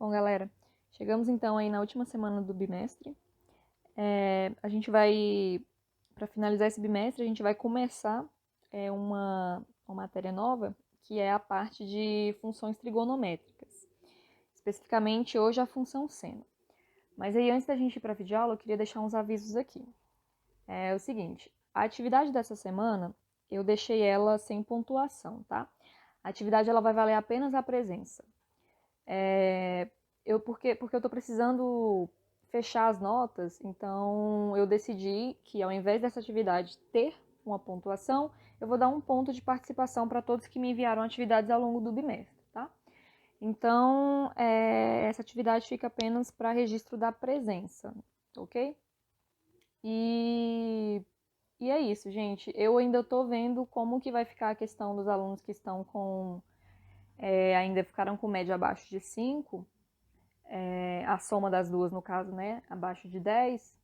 Bom, galera, chegamos então aí na última semana do bimestre. A gente vai, para finalizar esse bimestre, a gente vai começar uma matéria nova, que é a parte de funções trigonométricas. Especificamente, hoje, a função seno. Mas aí, antes da gente ir para a videoaula, eu queria deixar uns avisos aqui. É o seguinte, a atividade dessa semana, eu deixei ela sem pontuação, tá? A atividade ela vai valer apenas a presença. Porque eu estou precisando fechar as notas, então eu decidi que ao invés dessa atividade ter uma pontuação, eu vou dar um ponto de participação para todos que me enviaram atividades ao longo do bimestre, tá? Então, essa atividade fica apenas para registro da presença, ok? E é isso, gente. Eu ainda estou vendo como que vai ficar a questão dos alunos que estão ainda ficaram com média abaixo de 5, a soma das duas, no caso, né, abaixo de 10,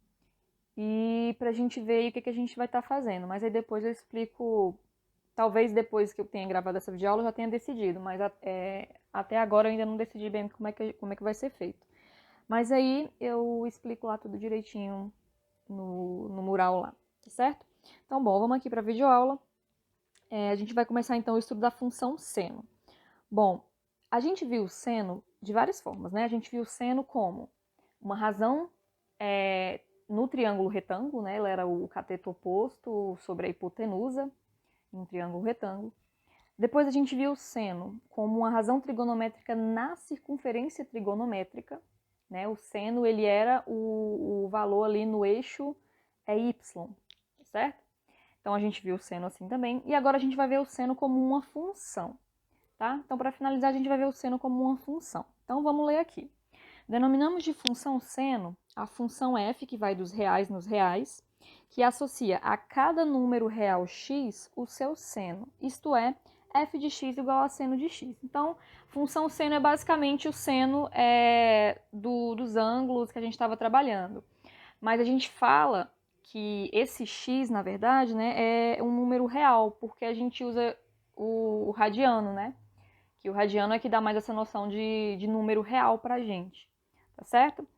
e pra gente ver aí o que a gente vai estar fazendo. Mas aí depois eu explico, talvez depois que eu tenha gravado essa videoaula eu já tenha decidido, mas até agora eu ainda não decidi bem como é que vai ser feito. Mas aí eu explico lá tudo direitinho no mural lá, tá certo? Então, bom, vamos aqui para a videoaula. A gente vai começar então o estudo da função seno. Bom, a gente viu o seno de várias formas, né? A gente viu o seno como uma razão no triângulo retângulo, né? Ele era o cateto oposto sobre a hipotenusa, em um triângulo retângulo. Depois a gente viu o seno como uma razão trigonométrica na circunferência trigonométrica, né? O seno ele era o valor ali no eixo y, certo? Então a gente viu o seno assim também. E agora a gente vai ver o seno como uma função. Tá? Então, para finalizar, a gente vai ver o seno como uma função. Então, vamos ler aqui. Denominamos de função seno a função f, que vai dos reais nos reais, que associa a cada número real x o seu seno, isto é, f de x igual a seno de x. Então, função seno é basicamente o seno dos ângulos que a gente estava trabalhando. Mas a gente fala que esse x, na verdade, né, é um número real, porque a gente usa o radiano, né? Que o radiano é que dá mais essa noção de número real pra gente, tá certo?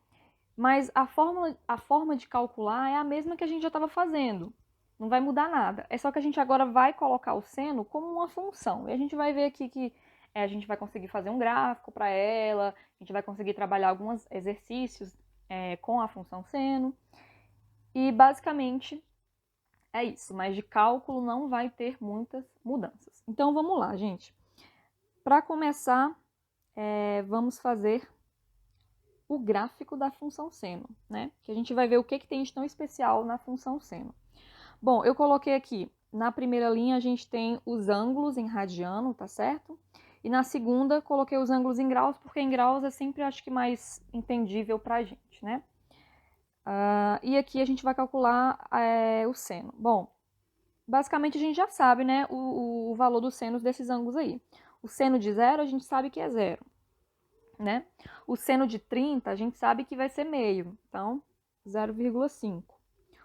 Mas a forma de calcular é a mesma que a gente já estava fazendo. Não vai mudar nada. É só que a gente agora vai colocar o seno como uma função. E a gente vai ver aqui que a gente vai conseguir fazer um gráfico para ela, a gente vai conseguir trabalhar alguns exercícios com a função seno. E basicamente é isso, mas de cálculo não vai ter muitas mudanças. Então vamos lá, gente. Para começar, vamos fazer o gráfico da função seno, né? Que a gente vai ver o que tem de tão especial na função seno. Bom, eu coloquei aqui, na primeira linha a gente tem os ângulos em radiano, tá certo? E na segunda coloquei os ângulos em graus, porque em graus é sempre, acho que, mais entendível pra gente, né? E aqui a gente vai calcular o seno. Bom, basicamente a gente já sabe, né, o valor dos senos desses ângulos aí. O seno de 0 a gente sabe que é 0, né? O seno de 30 a gente sabe que vai ser meio, então 0,5.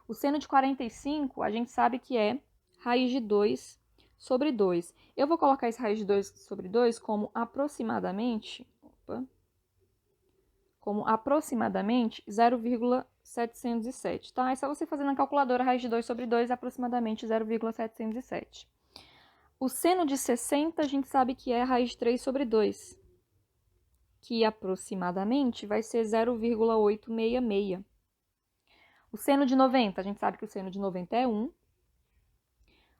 O seno de 45 a gente sabe que é raiz de 2 sobre 2. Eu vou colocar esse raiz de 2 sobre 2 como aproximadamente 0,707, tá? É só você fazer na calculadora raiz de 2 sobre 2, aproximadamente 0,707. O seno de 60 a gente sabe que é raiz de 3 sobre 2, que aproximadamente vai ser 0,866. O seno de 90, a gente sabe que o seno de 90 é 1.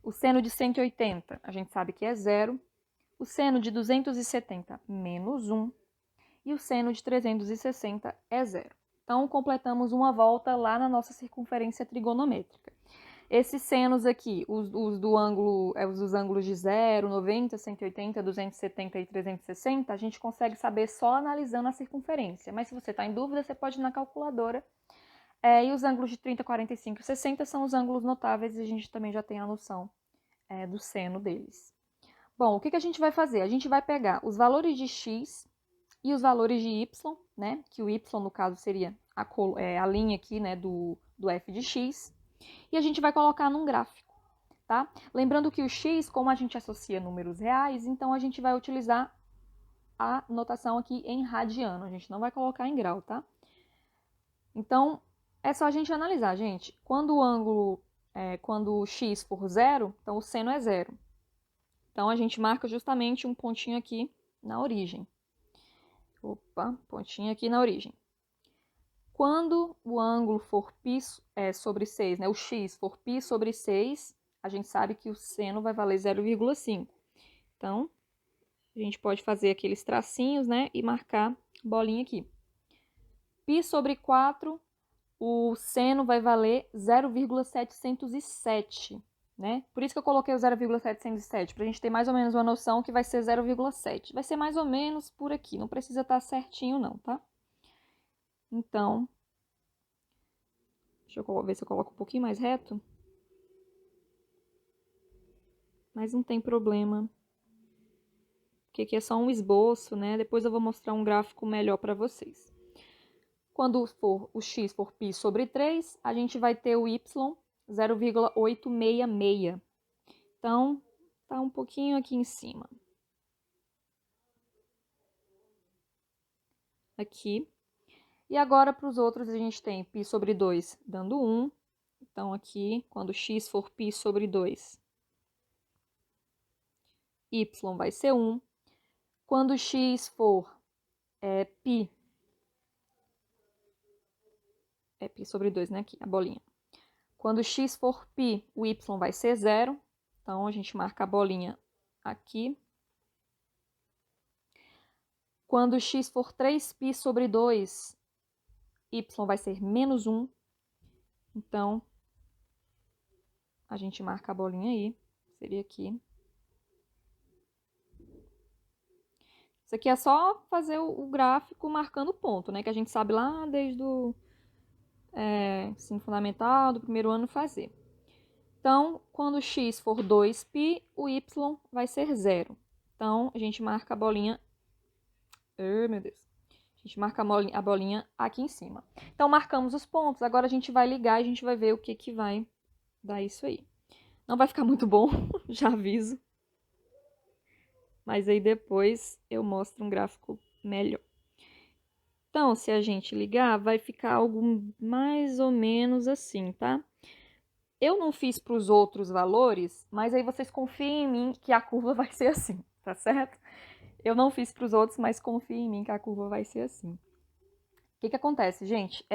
O seno de 180, a gente sabe que é 0. O seno de 270, menos 1. E o seno de 360 é 0. Então, completamos uma volta lá na nossa circunferência trigonométrica. Esses senos aqui, os dos ângulos de 0, 90, 180, 270 e 360, a gente consegue saber só analisando a circunferência. Mas se você está em dúvida, você pode ir na calculadora. E os ângulos de 30, 45 e 60 são os ângulos notáveis e a gente também já tem a noção do seno deles. Bom, o que a gente vai fazer? A gente vai pegar os valores de x e os valores de y, né? Que o y, no caso, seria a linha aqui, né, do f de x. E a gente vai colocar num gráfico, tá? Lembrando que o x, como a gente associa números reais, então a gente vai utilizar a notação aqui em radiano, a gente não vai colocar em grau, tá? Então, é só a gente analisar, gente. Quando o ângulo, quando o x for zero, então o seno é zero. Então, a gente marca justamente um pontinho aqui na origem. Opa, pontinho aqui na origem. Quando o ângulo for π sobre 6, né, o x for π sobre 6, a gente sabe que o seno vai valer 0,5. Então, a gente pode fazer aqueles tracinhos, né, e marcar bolinha aqui. Π sobre 4, o seno vai valer 0,707, né? Por isso que eu coloquei o 0,707, para a gente ter mais ou menos uma noção que vai ser 0,7. Vai ser mais ou menos por aqui, não precisa estar certinho não, tá? Então, deixa eu ver se eu coloco um pouquinho mais reto. Mas não tem problema, porque aqui é só um esboço, né? Depois eu vou mostrar um gráfico melhor para vocês. Quando o x for π sobre 3, a gente vai ter o y 0,866. Então, tá um pouquinho aqui em cima. Aqui. E agora, para os outros, a gente tem π sobre 2 dando 1. Então, aqui, quando x for π sobre 2, y vai ser 1. Quando x for π π sobre 2, né? Aqui, a bolinha. Quando x for π, o y vai ser 0. Então, a gente marca a bolinha aqui. Quando x for 3π sobre 2, y vai ser menos 1. Então, a gente marca a bolinha aí. Seria aqui. Isso aqui é só fazer o gráfico marcando ponto, né? Que a gente sabe lá desde o ensino fundamental, do primeiro ano, fazer. Então, quando x for 2π, o y vai ser 0. Então, a gente marca a bolinha... meu Deus. A gente marca a bolinha aqui em cima. Então, marcamos os pontos. Agora, a gente vai ligar e a gente vai ver o que vai dar isso aí. Não vai ficar muito bom, já aviso. Mas aí depois eu mostro um gráfico melhor. Então, se a gente ligar, vai ficar algo mais ou menos assim, tá? Eu não fiz para os outros valores, mas aí vocês confiem em mim que a curva vai ser assim, tá certo? Eu não fiz para os outros, mas confiem em mim que a curva vai ser assim. O que acontece, gente?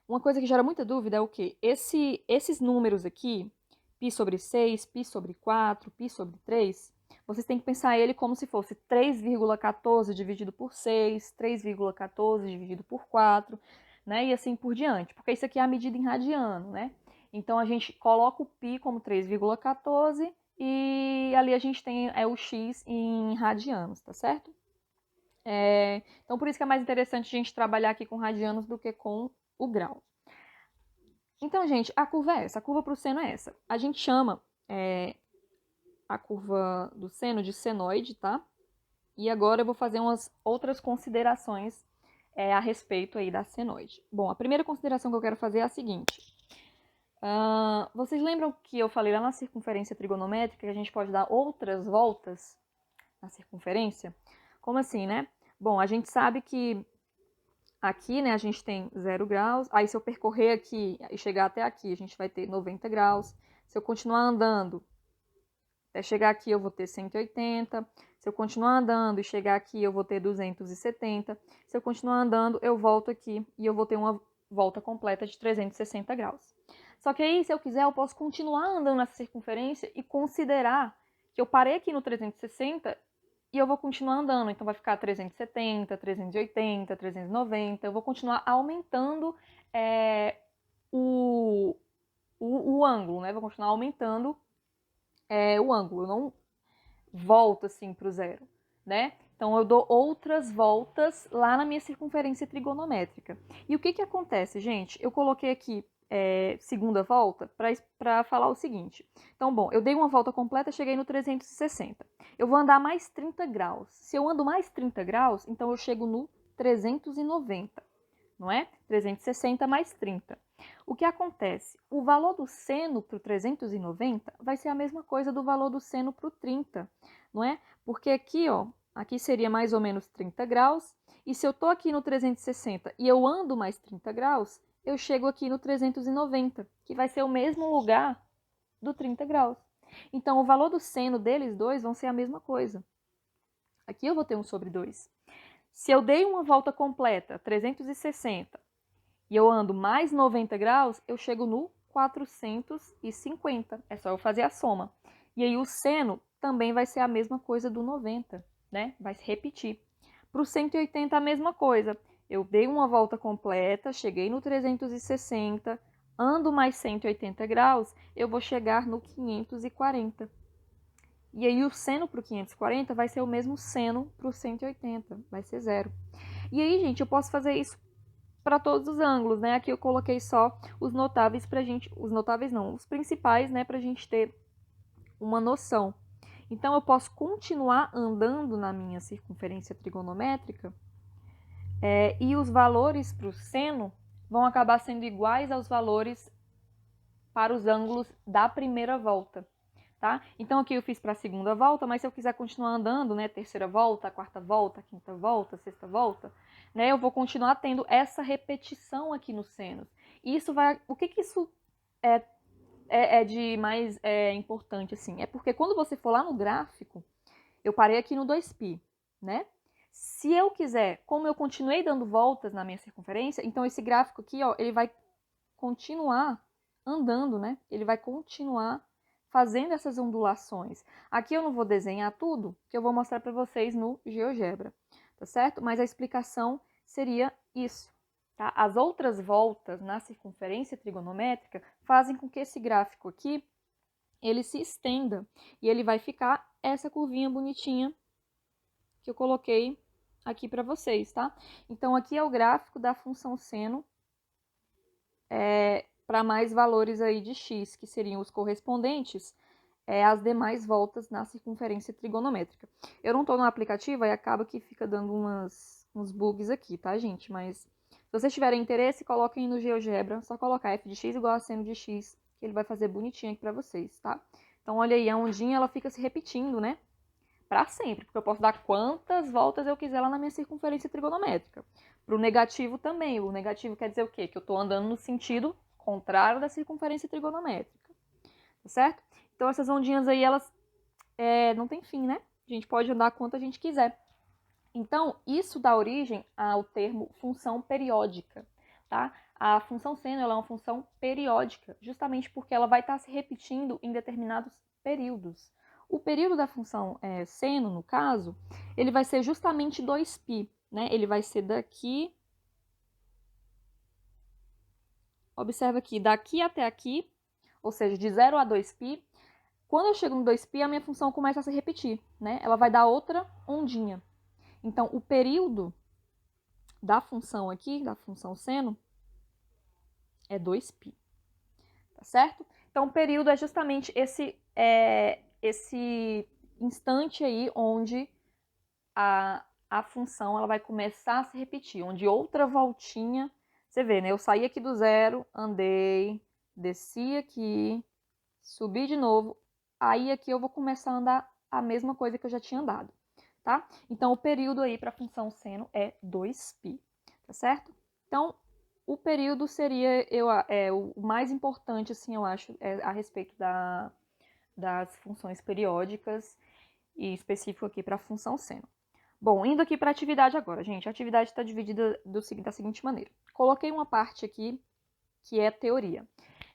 Uma coisa que gera muita dúvida é o quê? Esses números aqui, π sobre 6, π sobre 4, π sobre 3, vocês têm que pensar ele como se fosse 3,14 dividido por 6, 3,14 dividido por 4, né? E assim por diante, porque isso aqui é a medida em radiano, né? Então, a gente coloca o π como 3,14 e ali a gente tem o x em radianos, tá certo? Então, por isso que é mais interessante a gente trabalhar aqui com radianos do que com o grau. Então, gente, a curva é essa. A curva para o seno é essa. A gente chama a curva do seno de senoide, tá? E agora eu vou fazer umas outras considerações a respeito aí da senoide. Bom, a primeira consideração que eu quero fazer é a seguinte. Vocês lembram que eu falei lá na circunferência trigonométrica que a gente pode dar outras voltas na circunferência? Como assim, né? Bom, a gente sabe que aqui, né, a gente tem 0 graus. Aí, se eu percorrer aqui e chegar até aqui, a gente vai ter 90 graus. Se eu continuar andando até chegar aqui, eu vou ter 180. Se eu continuar andando e chegar aqui, eu vou ter 270. Se eu continuar andando, eu volto aqui e eu vou ter uma volta completa de 360 graus. Só que aí, se eu quiser, eu posso continuar andando nessa circunferência e considerar que eu parei aqui no 360 e eu vou continuar andando. Então, vai ficar 370, 380, 390. Eu vou continuar aumentando o ângulo, né? Vou continuar aumentando o ângulo. Eu não volto assim para o zero, né? Então, eu dou outras voltas lá na minha circunferência trigonométrica. E o que acontece, gente? Eu coloquei aqui segunda volta para falar o seguinte. Então, bom, eu dei uma volta completa, cheguei no 360. Eu vou andar mais 30 graus. Se eu ando mais 30 graus, então eu chego no 390, não é? 360 mais 30. O que acontece? O valor do seno para o 390 vai ser a mesma coisa do valor do seno para o 30, não é? Porque aqui, ó, aqui seria mais ou menos 30 graus. E se eu estou aqui no 360 e eu ando mais 30 graus, eu chego aqui no 390, que vai ser o mesmo lugar do 30 graus. Então, o valor do seno deles dois vão ser a mesma coisa. Aqui eu vou ter 1 sobre 2. Se eu dei uma volta completa, 360, e eu ando mais 90 graus, eu chego no 450. É só eu fazer a soma. E aí o seno também vai ser a mesma coisa do 90, né? Vai se repetir. Para o 180 a mesma coisa. Eu dei uma volta completa, cheguei no 360, ando mais 180 graus, eu vou chegar no 540. E aí o seno para o 540 vai ser o mesmo seno para o 180, vai ser 0. E aí, gente, eu posso fazer isso para todos os ângulos, né? Aqui eu coloquei só os notáveis pra gente, os notáveis não, os principais, né, pra gente ter uma noção. Então eu posso continuar andando na minha circunferência trigonométrica e os valores para o seno vão acabar sendo iguais aos valores para os ângulos da primeira volta. Tá? Então aqui eu fiz para a segunda volta, mas se eu quiser continuar andando, né, terceira volta, quarta volta, quinta volta, sexta volta, né, eu vou continuar tendo essa repetição aqui nos senos. E isso vai, o que isso é de mais importante assim? É porque quando você for lá no gráfico, eu parei aqui no 2π, né? Se eu quiser, como eu continuei dando voltas na minha circunferência, então esse gráfico aqui, ó, ele vai continuar andando, né? Ele vai continuar fazendo essas ondulações. Aqui eu não vou desenhar tudo, que eu vou mostrar para vocês no GeoGebra, tá certo? Mas a explicação seria isso, tá? As outras voltas na circunferência trigonométrica fazem com que esse gráfico aqui, ele se estenda e ele vai ficar essa curvinha bonitinha que eu coloquei aqui para vocês, tá? Então, aqui é o gráfico da função seno para mais valores aí de x, que seriam os correspondentes às demais voltas na circunferência trigonométrica. Eu não estou no aplicativo e acaba que fica dando uns bugs aqui, tá, gente? Mas se vocês tiverem interesse, coloquem no GeoGebra, só colocar f de x igual a seno de x, que ele vai fazer bonitinho aqui para vocês, tá? Então, olha aí, a ondinha ela fica se repetindo, né? Para sempre, porque eu posso dar quantas voltas eu quiser lá na minha circunferência trigonométrica. Para o negativo também. O negativo quer dizer o quê? Que eu estou andando no sentido contrário da circunferência trigonométrica, tá certo? Então, essas ondinhas aí, elas não tem fim, né? A gente pode andar quanto a gente quiser. Então, isso dá origem ao termo função periódica, tá? A função seno ela é uma função periódica, justamente porque ela vai estar se repetindo em determinados períodos. O período da função seno, no caso, ele vai ser justamente 2π, né? Ele vai ser daqui, observa aqui, daqui até aqui, ou seja, de 0 a 2π. Quando eu chego no 2π, a minha função começa a se repetir, né? Ela vai dar outra ondinha. Então, o período da função aqui, da função seno, é 2π, tá certo? Então, o período é justamente esse instante aí onde a função ela vai começar a se repetir, onde outra voltinha, você vê, né? Eu saí aqui do 0, andei, desci aqui, subi de novo, aí aqui eu vou começar a andar a mesma coisa que eu já tinha andado, tá? Então, o período aí para a função seno é 2π, tá certo? Então, o período seria o mais importante, assim, eu acho, a respeito das funções periódicas e específico aqui para a função seno. Bom, indo aqui para a atividade agora, gente. A atividade está dividida da seguinte maneira. Coloquei uma parte aqui que é teoria.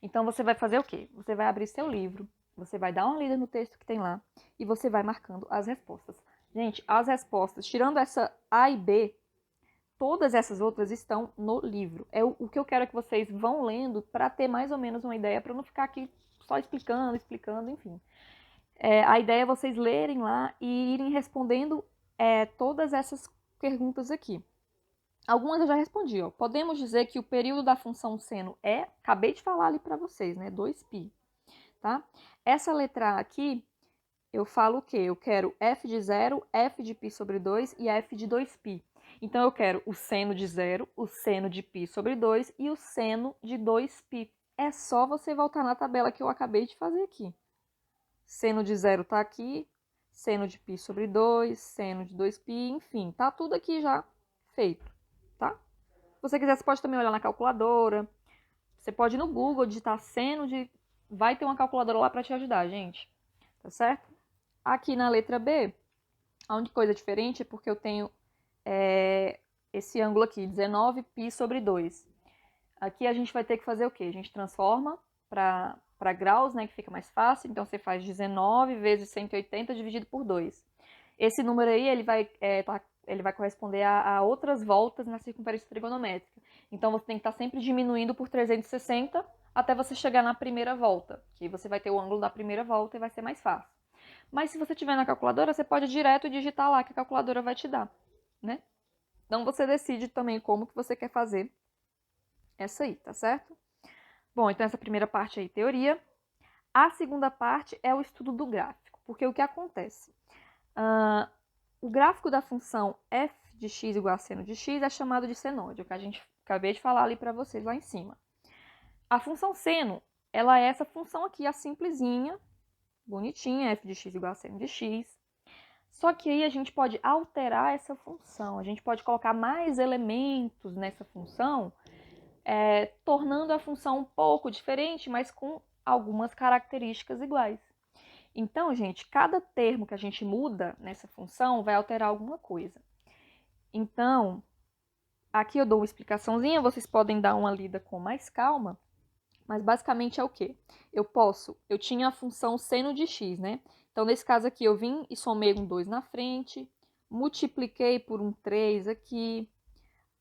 Então, você vai fazer o quê? Você vai abrir seu livro, você vai dar uma lida no texto que tem lá e você vai marcando as respostas. Gente, as respostas, tirando essa A e B, todas essas outras estão no livro. O que eu quero é que vocês vão lendo para ter mais ou menos uma ideia, para não ficar aqui só explicando, enfim. A ideia é vocês lerem lá e irem respondendo todas essas perguntas aqui. Algumas eu já respondi, ó. Podemos dizer que o período da função seno acabei de falar ali para vocês, né? 2π, tá? Essa letra A aqui, eu falo o quê? Eu quero f de 0, f de π sobre 2 e f de 2π. Então, eu quero o seno de 0, o seno de π sobre 2 e o seno de 2π. É só você voltar na tabela que eu acabei de fazer aqui. Seno de 0 está aqui, seno de π sobre 2, seno de 2π, enfim, tá tudo aqui já feito, tá? Se você quiser, você pode também olhar na calculadora, você pode ir no Google digitar seno de... Vai ter uma calculadora lá para te ajudar, gente, tá certo? Aqui na letra B, a única coisa diferente é porque eu tenho esse ângulo aqui, 19π sobre 2. Aqui a gente vai ter que fazer o quê? A gente transforma para graus, né, que fica mais fácil. Então, você faz 19 vezes 180 dividido por 2. Esse número aí, ele vai corresponder a outras voltas na circunferência trigonométrica. Então, você tem que estar sempre diminuindo por 360 até você chegar na primeira volta, que você vai ter o ângulo da primeira volta e vai ser mais fácil. Mas se você tiver na calculadora, você pode direto digitar lá que a calculadora vai te dar, né? Então, você decide também como que você quer fazer essa aí, tá certo? Bom, então essa primeira parte aí, teoria. A segunda parte é o estudo do gráfico, porque o que acontece? O gráfico da função f de x igual a seno de x é chamado de senóide, o que a gente acabei de falar ali para vocês lá em cima. A função seno, ela é essa função aqui, a simplesinha, bonitinha, f de x igual a seno de x. Só que aí a gente pode alterar essa função, a gente pode colocar mais elementos nessa função, tornando a função um pouco diferente, mas com algumas características iguais. Então, gente, cada termo que a gente muda nessa função vai alterar alguma coisa. Então, aqui eu dou uma explicaçãozinha, vocês podem dar uma lida com mais calma, mas basicamente é o quê? Eu tinha a função seno de x, né? Então, nesse caso aqui, eu vim e somei um 2 na frente, multipliquei por um 3 aqui.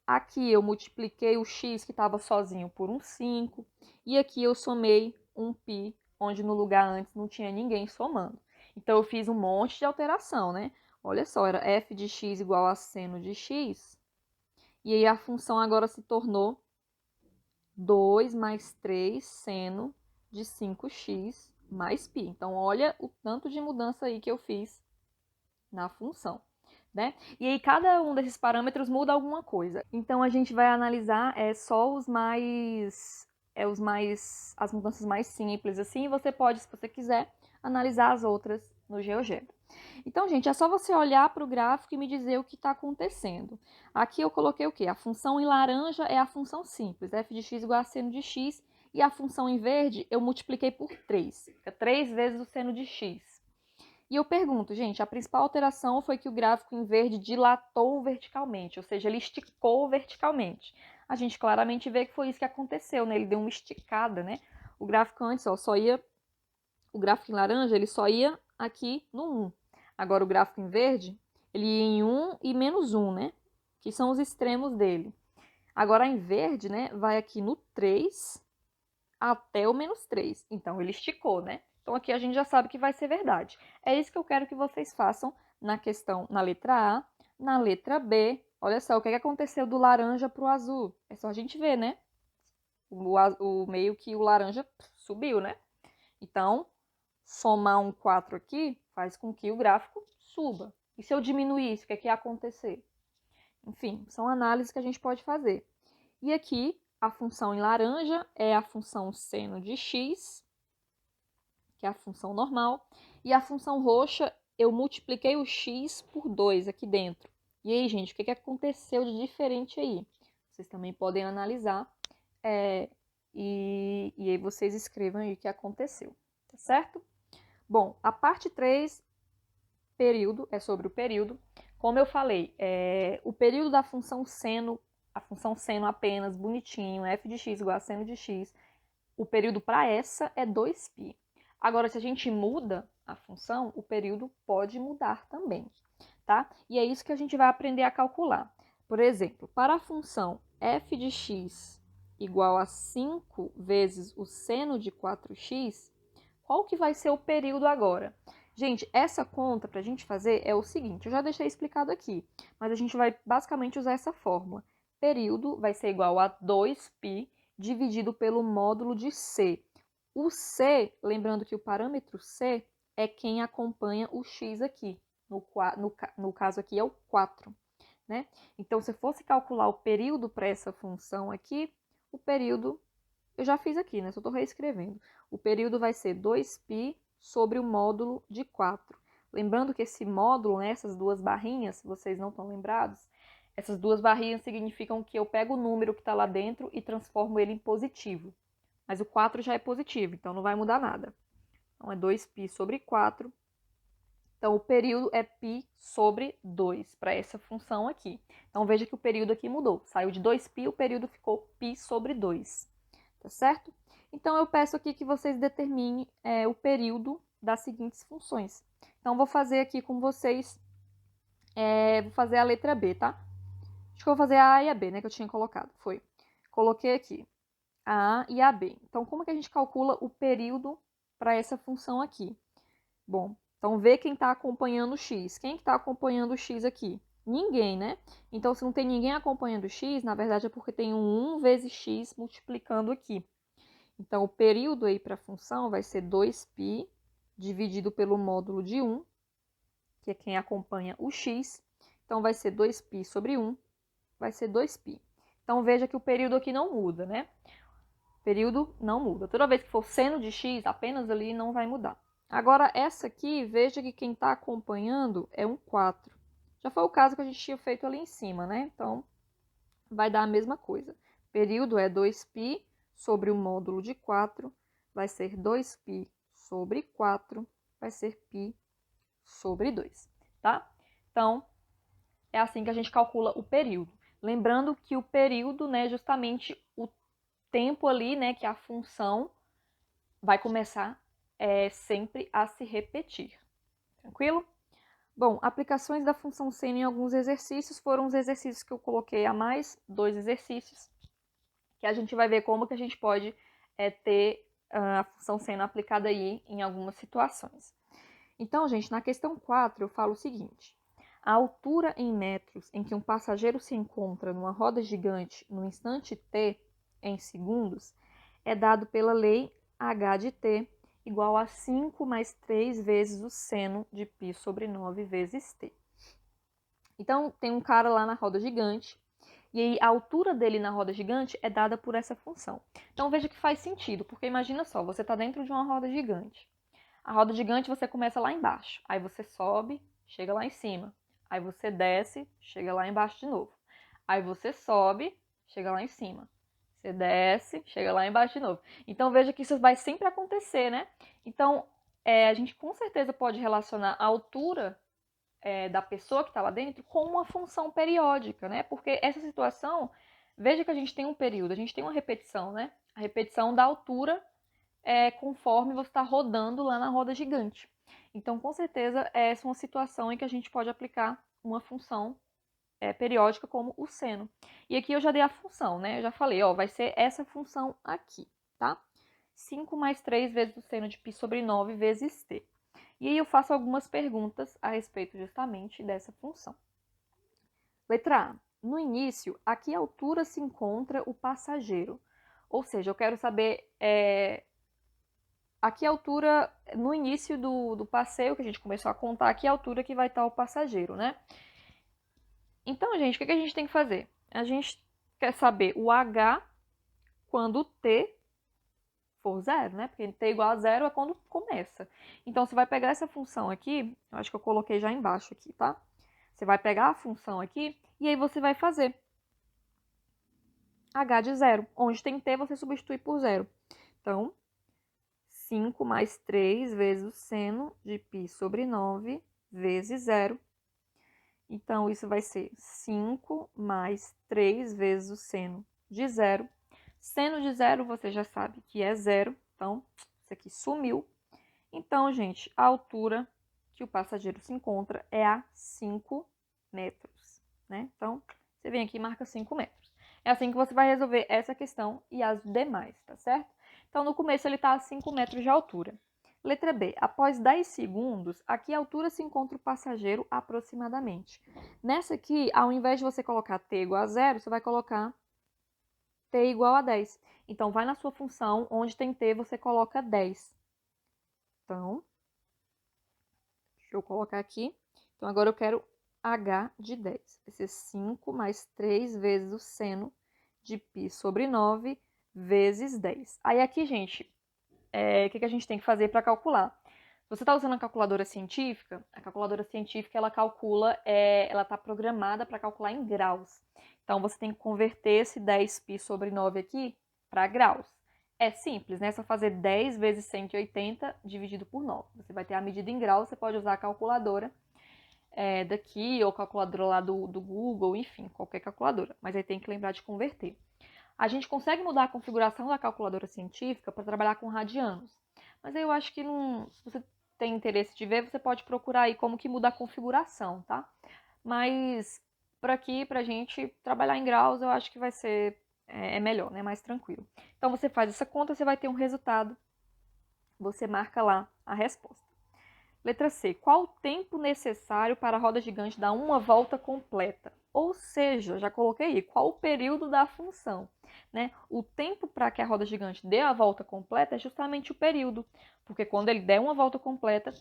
Aqui eu multipliquei o x que estava sozinho por um 5. E aqui eu somei um π, onde no lugar antes não tinha ninguém somando. Então, eu fiz um monte de alteração, né? Olha só, era f de x igual a seno de x. E aí a função agora se tornou 2 mais 3 seno de 5x mais π. Então, olha o tanto de mudança aí que eu fiz na função, né? E aí, cada um desses parâmetros muda alguma coisa. Então, a gente vai analisar só as mudanças mais simples, assim, e você pode, se você quiser, analisar as outras no GeoGebra. Então, gente, é só você olhar para o gráfico e me dizer o que está acontecendo. Aqui eu coloquei o quê? A função em laranja é a função simples, f de x igual a seno de x, e a função em verde eu multipliquei por 3, fica 3 vezes o seno de x. E eu pergunto, gente, a principal alteração foi que o gráfico em verde dilatou verticalmente, ou seja, ele esticou verticalmente. A gente claramente vê que foi isso que aconteceu, né? Ele deu uma esticada, né? O gráfico antes, ó, o gráfico em laranja, ele só ia aqui no 1. Agora, o gráfico em verde, ele ia em 1 e menos 1, né? Que são os extremos dele. Agora, em verde, né, vai aqui no 3 até o menos 3. Então, ele esticou, né? Então, aqui a gente já sabe que vai ser verdade. É isso que eu quero que vocês façam na questão, na letra A, na letra B. Olha só, o que aconteceu do laranja para o azul? É só a gente ver, né? O meio que o laranja subiu, né? Então, somar um 4 aqui faz com que o gráfico suba. E se eu diminuir isso, o que ia acontecer? Enfim, são análises que a gente pode fazer. E aqui, a função em laranja é a função seno de x, que é a função normal. E a função roxa, eu multipliquei o x por 2 aqui dentro. E aí, gente, o que aconteceu de diferente aí? Vocês também podem analisar e aí vocês escrevam aí o que aconteceu, tá certo? Bom, a parte 3, período, é sobre o período. Como eu falei, o período da função seno, a função seno apenas, bonitinho, f de x igual a seno de x, o período para essa é 2π. Agora, se a gente muda a função, o período pode mudar também, tá? E é isso que a gente vai aprender a calcular. Por exemplo, para a função f de x igual a 5 vezes o seno de 4x, qual que vai ser o período agora? Gente, essa conta para a gente fazer é o seguinte, eu já deixei explicado aqui, mas a gente vai basicamente usar essa fórmula. Período vai ser igual a 2π dividido pelo módulo de c. O c, lembrando que o parâmetro c é quem acompanha o x aqui. No caso aqui é o 4. Né? Então, se eu fosse calcular o período para essa função aqui, o período eu já fiz aqui, né? Só estou reescrevendo. O período vai ser 2π sobre o módulo de 4. Lembrando que esse módulo, né, essas duas barrinhas, se vocês não estão lembrados, essas duas barrinhas significam que eu pego o número que está lá dentro e transformo ele em positivo. Mas o 4 já é positivo, então não vai mudar nada. Então, é 2π sobre 4. Então, o período é π sobre 2 para essa função aqui. Então, veja que o período aqui mudou. Saiu de 2π, o período ficou π sobre 2. Tá certo? Então, eu peço aqui que vocês determinem o período das seguintes funções. Então, vou fazer aqui com vocês, vou fazer a letra B, tá? Acho que eu vou fazer a A e a B, né, que eu tinha colocado. Foi. Coloquei aqui a A e a B. Então, como que a gente calcula o período para essa função aqui? Bom, então vê quem está acompanhando o x. Quem está acompanhando o x aqui? Ninguém, né? Então, se não tem ninguém acompanhando o x, na verdade é porque tem um 1 vezes x multiplicando aqui. Então, o período aí para a função vai ser 2π dividido pelo módulo de 1, que é quem acompanha o x. Então, vai ser 2π sobre 1, vai ser 2π. Então, veja que o período aqui não muda, né? O período não muda. Toda vez que for seno de x, apenas ali não vai mudar. Agora, essa aqui, veja que quem está acompanhando é um 4. Já foi o caso que a gente tinha feito ali em cima, né? Então, vai dar a mesma coisa. O período é 2π sobre o módulo de 4, vai ser 2π sobre 4, vai ser π sobre 2, tá? Então, é assim que a gente calcula o período. Lembrando que o período, né, é justamente o tempo ali, né, que a função vai começar sempre a se repetir. Tranquilo? Bom, aplicações da função seno em alguns exercícios foram os exercícios que eu coloquei a mais, 2 exercícios, que a gente vai ver como que a gente pode ter a função seno aplicada aí em algumas situações. Então, gente, na questão 4 eu falo o seguinte: a altura em metros em que um passageiro se encontra numa roda gigante no instante t, em segundos, é dado pela lei h de t igual a 5 mais 3 vezes o seno de π sobre 9 vezes t. Então, tem um cara lá na roda gigante, e aí a altura dele na roda gigante é dada por essa função. Então, veja que faz sentido, porque imagina só, você está dentro de uma roda gigante. A roda gigante você começa lá embaixo, aí você sobe, chega lá em cima. Aí você desce, chega lá embaixo de novo. Aí você sobe, chega lá em cima. Você desce, chega lá embaixo de novo. Então veja que isso vai sempre acontecer, né? Então a gente com certeza pode relacionar a altura da pessoa que está lá dentro com uma função periódica, né? Porque essa situação, veja que a gente tem um período, a gente tem uma repetição, né? A repetição da altura conforme você está rodando lá na roda gigante. Então, com certeza, essa é uma situação em que a gente pode aplicar uma função periódica como o seno. E aqui eu já dei a função, né? Eu já falei, ó, vai ser essa função aqui, tá? 5 mais 3 vezes o seno de π sobre 9 vezes t. E aí eu faço algumas perguntas a respeito justamente dessa função. Letra A. No início, a que altura se encontra o passageiro? Ou seja, eu quero saber a que altura, no início do passeio, que a gente começou a contar, a que altura que vai estar o passageiro, né? Então, gente, o que a gente tem que fazer? A gente quer saber o h quando t for zero, né? Porque t igual a zero é quando começa. Então, você vai pegar essa função aqui, eu acho que eu coloquei já embaixo aqui, tá? Você vai pegar a função aqui e aí você vai fazer h de zero. Onde tem t, você substitui por zero. Então, 5 mais 3 vezes o seno de π sobre 9 vezes zero. Então, isso vai ser 5 mais 3 vezes o seno de zero. Seno de zero, você já sabe que é zero. Então, isso aqui sumiu. Então, gente, a altura que o passageiro se encontra é a 5 metros, né? Então, você vem aqui e marca 5 metros. É assim que você vai resolver essa questão e as demais, tá certo? Então, no começo ele está a 5 metros de altura. Letra B. Após 10 segundos, a que altura se encontra o passageiro aproximadamente? Nessa aqui, ao invés de você colocar t igual a zero, você vai colocar t igual a 10. Então, vai na sua função, onde tem t, você coloca 10. Então, deixa eu colocar aqui. Então, agora eu quero h de 10. Vai ser 5 mais 3 vezes o seno de π sobre 9 vezes 10. Aí aqui, gente, o que a gente tem que fazer para calcular? você está usando a calculadora científica, ela calcula, ela está programada para calcular em graus. Então, você tem que converter esse 10π sobre 9 aqui para graus. É simples, né? É só fazer 10 vezes 180 dividido por 9. Você vai ter a medida em graus, você pode usar a calculadora daqui, ou calculadora lá do Google, enfim, qualquer calculadora. Mas aí tem que lembrar de converter. A gente consegue mudar a configuração da calculadora científica para trabalhar com radianos. Mas aí eu acho que não, se você tem interesse de ver, você pode procurar aí como que muda a configuração, tá? Mas por aqui, pra gente trabalhar em graus, eu acho que vai ser melhor, né? Mais tranquilo. Então você faz essa conta, você vai ter um resultado. Você marca lá a resposta. Letra C. Qual o tempo necessário para a roda gigante dar uma volta completa? Ou seja, já coloquei aí, qual o período da função? Né? O tempo para que a roda gigante dê a volta completa é justamente o período, porque quando ele der uma volta completa,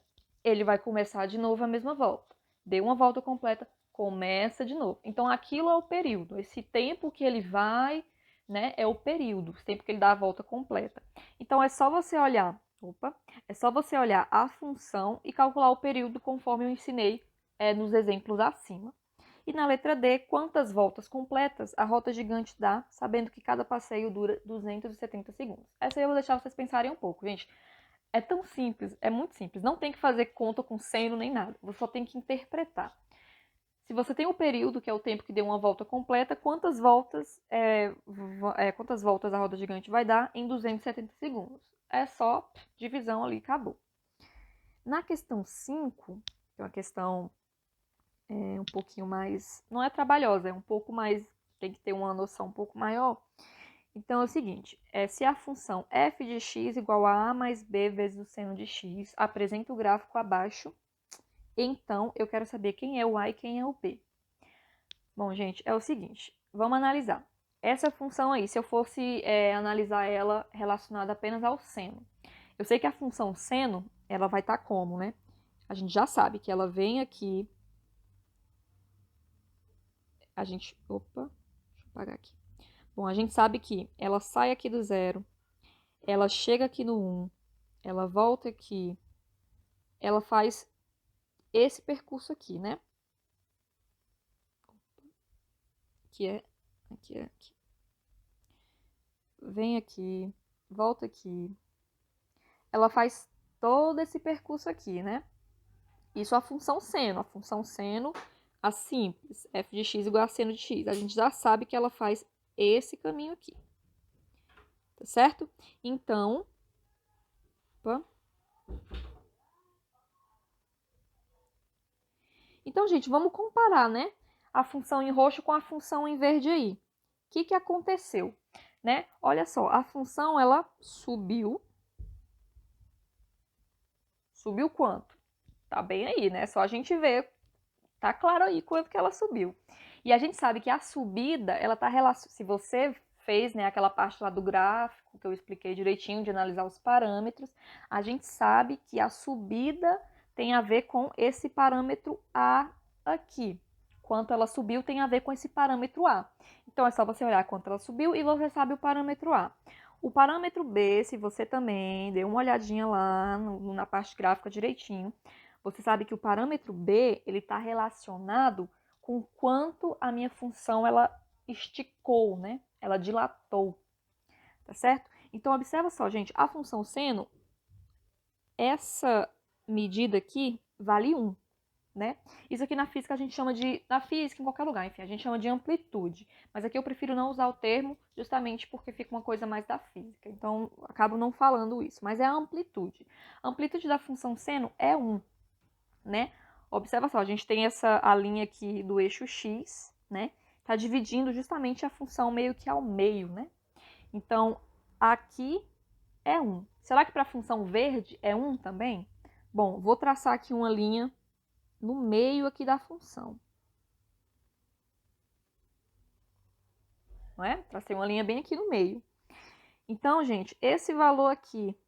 ele vai começar de novo a mesma volta. Deu uma volta completa, começa de novo. Então, aquilo é o período. Esse tempo que ele vai, né, é o período, o tempo que ele dá a volta completa. Então, é só você olhar a função e calcular o período conforme eu ensinei nos exemplos acima. E na letra D, quantas voltas completas a rota gigante dá, sabendo que cada passeio dura 270 segundos. Essa aí eu vou deixar vocês pensarem um pouco, gente. É tão simples, é muito simples. Não tem que fazer conta com seno nem nada. Você só tem que interpretar. Se você tem o período, que é o tempo que deu uma volta completa, quantas voltas a roda gigante vai dar em 270 segundos? É só divisão ali, acabou. Na questão 5, que é uma questão um pouquinho mais... Não é trabalhosa, é um pouco mais... Tem que ter uma noção um pouco maior. Então é o seguinte, se a função f de x igual a a mais b vezes o seno de x apresenta o gráfico abaixo, então eu quero saber quem é o a e quem é o b. Bom, gente, é o seguinte, vamos analisar. Essa função aí, se eu fosse analisar ela relacionada apenas ao seno. Eu sei que a função seno, ela vai estar como, né? A gente já sabe que ela vem aqui. Opa, deixa eu apagar aqui. Bom, a gente sabe que ela sai aqui do 0, ela chega aqui no 1, ela volta aqui, ela faz esse percurso aqui, né? Aqui. Vem aqui, volta aqui. Ela faz todo esse percurso aqui, né? Isso é a função seno. A função seno, a simples, f de x igual a seno de x. A gente já sabe que ela faz esse caminho aqui. Tá certo? Então, opa. Então, gente, vamos comparar, né? A função em roxo com a função em verde aí. O que aconteceu? Né? Olha só, a função, ela subiu. Subiu quanto? Tá bem aí, né? Só a gente ver, tá claro aí quanto que ela subiu. E a gente sabe que a subida, ela tá relacionada, se você fez, né, aquela parte lá do gráfico que eu expliquei direitinho de analisar os parâmetros, a gente sabe que a subida tem a ver com esse parâmetro A aqui. Quanto ela subiu tem a ver com esse parâmetro A. Então é só você olhar quanto ela subiu e você sabe o parâmetro A. O parâmetro B, se você também deu uma olhadinha lá na parte gráfica direitinho, você sabe que o parâmetro B, ele está relacionado com quanto a minha função ela esticou, né? Ela dilatou, tá certo? Então, observa só, gente, a função seno, essa medida aqui vale 1, né? Isso aqui na física a gente chama de, na física, em qualquer lugar, enfim, a gente chama de amplitude. Mas aqui eu prefiro não usar o termo, justamente porque fica uma coisa mais da física. Então, acabo não falando isso, mas é a amplitude. A amplitude da função seno é 1. Né? Observa só, a gente tem a linha aqui do eixo x, né? Tá dividindo justamente a função meio que ao meio, né? Então, aqui é 1. Será que para a função verde é 1 também? Bom, vou traçar aqui uma linha no meio aqui da função. Não é? Tracei uma linha bem aqui no meio. Então, gente, esse valor aqui,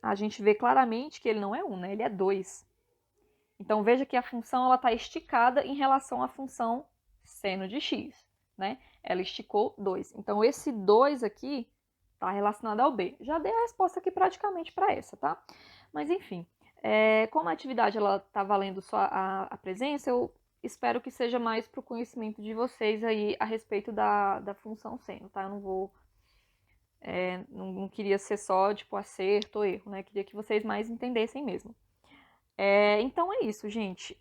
a gente vê claramente que ele não é 1, né? Ele é 2. Então, veja que a função está esticada em relação à função seno de x, né? Ela esticou 2. Então, esse 2 aqui está relacionado ao b. Já dei a resposta aqui praticamente para essa, tá? Mas enfim, como a atividade ela tá valendo só a presença, eu espero que seja mais para o conhecimento de vocês aí a respeito da função seno, tá? Eu não vou. Não queria ser só, tipo, acerto ou erro, né? Queria que vocês mais entendessem mesmo. Então é isso, gente.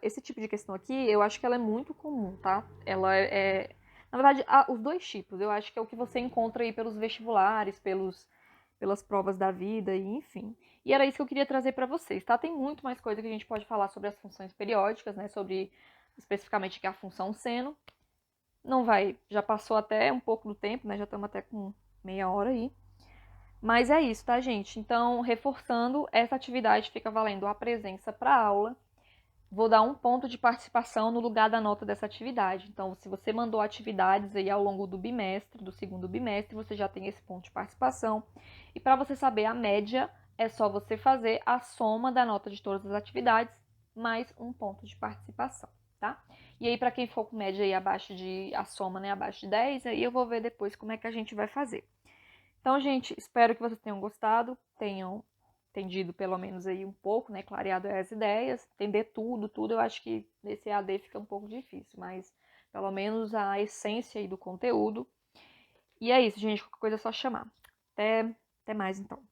Esse tipo de questão aqui, eu acho que ela é muito comum, tá? Na verdade, os dois tipos, eu acho que é o que você encontra aí pelos vestibulares, pelas provas da vida, e enfim. E era isso que eu queria trazer para vocês, tá? Tem muito mais coisa que a gente pode falar sobre as funções periódicas, né? Sobre especificamente que é a função seno. Não vai, já passou até um pouco do tempo, né? Já estamos até com meia hora aí. Mas é isso, tá, gente? Então, reforçando, essa atividade fica valendo a presença para aula. Vou dar um ponto de participação no lugar da nota dessa atividade. Então, se você mandou atividades aí ao longo do bimestre, do segundo bimestre, você já tem esse ponto de participação. E para você saber a média, é só você fazer a soma da nota de todas as atividades mais um ponto de participação, tá? E aí, para quem for com média aí abaixo de a soma, né, abaixo de 10, aí eu vou ver depois como é que a gente vai fazer. Então, gente, espero que vocês tenham gostado, tenham entendido pelo menos aí um pouco, né, clareado as ideias, entender tudo, eu acho que nesse EAD fica um pouco difícil, mas pelo menos a essência aí do conteúdo. E é isso, gente, qualquer coisa é só chamar. Até mais então.